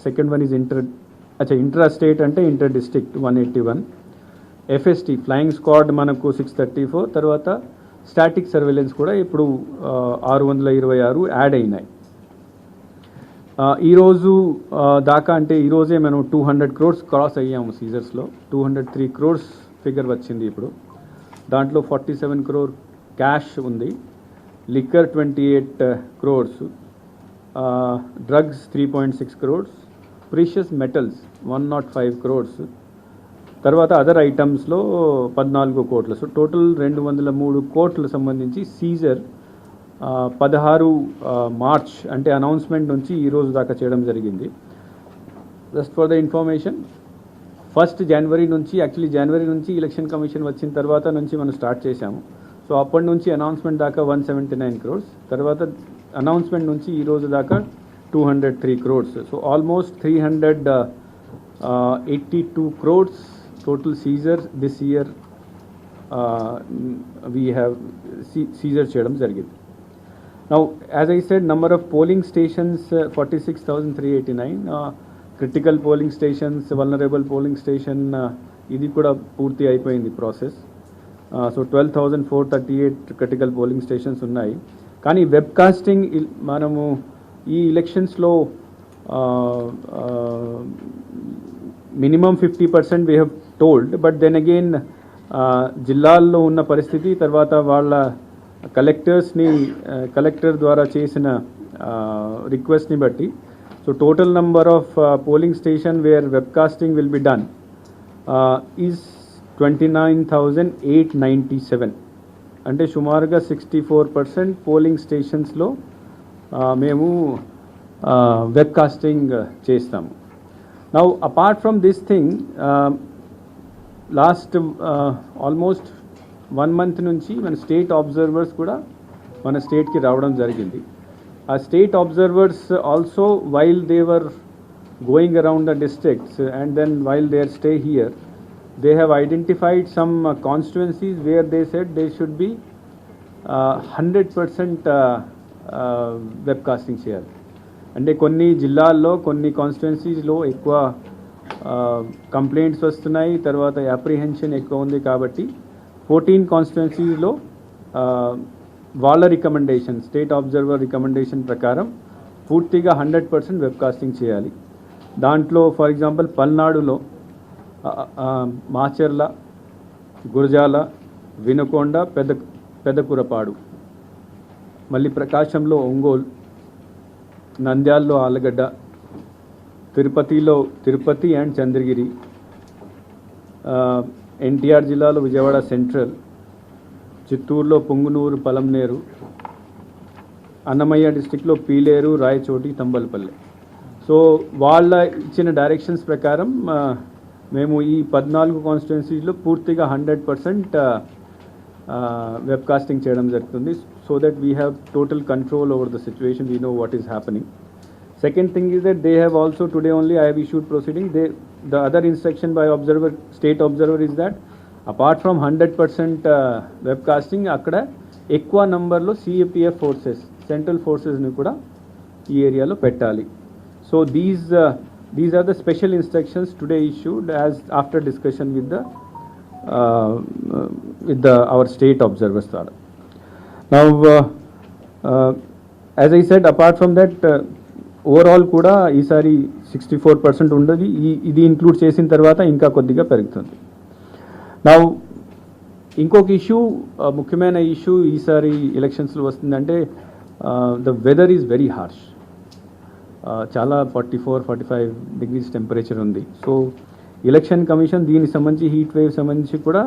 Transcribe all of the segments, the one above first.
Second one is intra state అంటే inter district 181. FST flying squad మనకు 634. తర్వాత static surveillance కూడా ఇప్పుడు 626 యాడ్ అయినాయి. ఈరోజు దాకా అంటే ఈరోజే మనం 200 crores క్రాస్ అయ్యాము సీజర్స్లో. 203 crores ఫిగర్ వచ్చింది ఇప్పుడు. దాంట్లో 47 crore క్యాష్ ఉంది, liquor 28 crores, drugs 3.6 crores, precious metals 105 crores, తర్వాత అదర్ ఐటమ్స్లో 14 కోట్లు. సో టోటల్ 203 కోట్లు సంబంధించి సీజర్ 16 మార్చ్ అంటే అనౌన్స్మెంట్ నుంచి ఈరోజు దాకా చేయడం జరిగింది. జస్ట్ ఫర్ ద ఇన్ఫర్మేషన్, 1 జనవరి నుంచి యాక్చువల్లీ జనవరి నుంచి ఎలక్షన్ కమిషన్ వచ్చిన తర్వాత నుంచి మనం స్టార్ట్ చేశాము. సో అప్పటి నుంచి అనౌన్స్మెంట్ దాకా 179 crores, తర్వాత అనౌన్స్మెంట్ నుంచి ఈరోజు దాకా 203 crores. So almost 382 crores total seizure this year we have seizure చేయడం జరిగింది. Now as I said, number of polling stations 46,389, critical polling stations, vulnerable polling station ఇది కూడా పూర్తి అయిపోయింది process. So 12,438 critical polling stations ఉన్నాయి. కానీ వెబ్కాస్టింగ్ మనము ఈ ఎలక్షన్స్లో minimum 50% we have told, but then again జిల్లాల్లో ఉన్న పరిస్థితి, తర్వాత వాళ్ళ కలెక్టర్ ద్వారా చేసిన రిక్వెస్ట్ని బట్టి, so total number of polling station where webcasting will be done is 29,897. అంటే సుమారుగా 64% పోలింగ్ స్టేషన్స్లో మేము వెబ్కాస్టింగ్ చేస్తాము. Now apart from this thing, last almost 1 month నుంచి మన స్టేట్ అబ్జర్వర్స్ కూడా మన స్టేట్కి రావడం జరిగింది. ఆ state observers also while they were going around the districts and then while their stay here, they have identified some constituencies where they said they should be 100% webcasting చేయాలి. అంటే కొన్ని జిల్లాల్లో కొన్ని కాన్స్టిట్యున్సీస్లో ఎక్కువ కంప్లైంట్స్ వస్తున్నాయి, తర్వాత అప్రిహెన్షన్ ఎక్కువ ఉంది. కాబట్టి 14 కాన్స్టిట్యున్సీస్లో వాళ్ళ రికమెండేషన్, స్టేట్ అబ్జర్వర్ రికమెండేషన్ ప్రకారం పూర్తిగా 100% వెబ్కాస్టింగ్ చేయాలి. దాంట్లో ఫర్ ఎగ్జాంపుల్ పల్నాడులో మాచర్ల, గురజాల, వినుకొండ, పెద్దకురపాడు, మళ్ళీ ప్రకాశంలో ఒంగోలు, నంద్యాలలో ఆలగడ్డ, తిరుపతిలో తిరుపతి అండ్ చంద్రగిరి, ఎన్టీఆర్ జిల్లాలో విజయవాడ సెంట్రల్, చిత్తూరులో పొంగునూరు, పలంనేరు, అన్నమయ్య డిస్టిక్లో పీలేరు, రాయచోటి, తంబలపల్లి. సో వాళ్ళ ఇచ్చిన డైరెక్షన్స్ ప్రకారం మేము ఈ 14 కాన్స్టిట్యున్సీస్లో పూర్తిగా 100% వెబ్కాస్టింగ్ చేయడం జరుగుతుంది. So that we have total control over the situation, we know what is happening. Second thing is that they have also today only I have issued proceeding. The other instruction by state observer is that apart from 100% webcasting, akkada ekwa number lo CAPF forces, central forces ni kuda ee area lo pettali. So these are the special instructions today issued as after discussion with our state observers. Now as I said, apart from that, overall కూడా ఈసారి 64% ఉండదు. ఇది include చేసిన తర్వాత ఇంకా కొద్దిగా పెరుగుతుంది. నా ఇంకొక ఇష్యూ, ముఖ్యమైన ఇష్యూ ఈసారి ఎలక్షన్స్లో వస్తుందంటే the weather is very harsh. చాలా 44-45 degrees టెంపరేచర్ ఉంది. సో ఎలక్షన్ కమిషన్ దీనికి సంబంధించి హీట్ వేవ్ సంబంధించి కూడా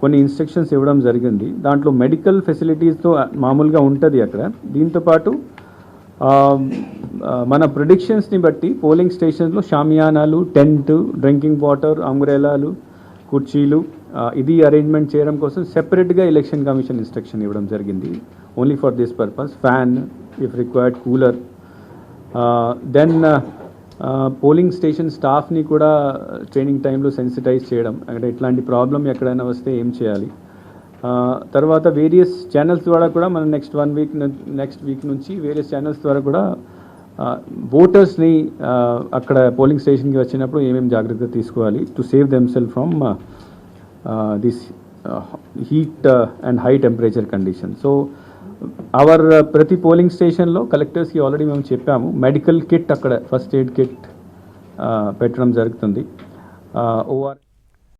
కొన్ని ఇన్స్ట్రక్షన్స్ ఇవ్వడం జరిగింది. దాంట్లో మెడికల్ ఫెసిలిటీస్తో మామూలుగా ఉంటుంది అక్కడ. దీంతోపాటు మన ప్రిడిక్షన్స్ని బట్టి పోలింగ్ స్టేషన్స్లో షామియానాలు, టెంట్, డ్రింకింగ్ వాటర్, అంబ్రెలాలు, కుర్చీలు ఇది అరేంజ్మెంట్ చేయడం కోసం సెపరేట్గా ఎలక్షన్ కమిషన్ ఇన్స్ట్రక్షన్ ఇవ్వడం జరిగింది. Only for this purpose. Fan if required, cooler. Then polling station స్టాఫ్ని కూడా ట్రైనింగ్ టైంలో సెన్సిటైజ్ చేయడం, అంటే ఇట్లాంటి ప్రాబ్లం ఎక్కడైనా వస్తే ఏం చేయాలి. తర్వాత వేరియస్ ఛానల్స్ ద్వారా కూడా మనం నెక్స్ట్ వీక్ నుంచి వేరియస్ ఛానల్స్ ద్వారా కూడా ఓటర్స్ని అక్కడ పోలింగ్ స్టేషన్కి వచ్చినప్పుడు ఏమేమి జాగ్రత్త తీసుకోవాలి to save themself from this heat and high temperature condition. So our ప్రతి పోలింగ్ స్టేషన్లో కలెక్టర్స్కి ఆల్రెడీ మేము చెప్పాము, మెడికల్ కిట్ అక్కడ ఫస్ట్ ఎయిడ్ కిట్ పెట్టడం జరుగుతుంది. ఓఆర్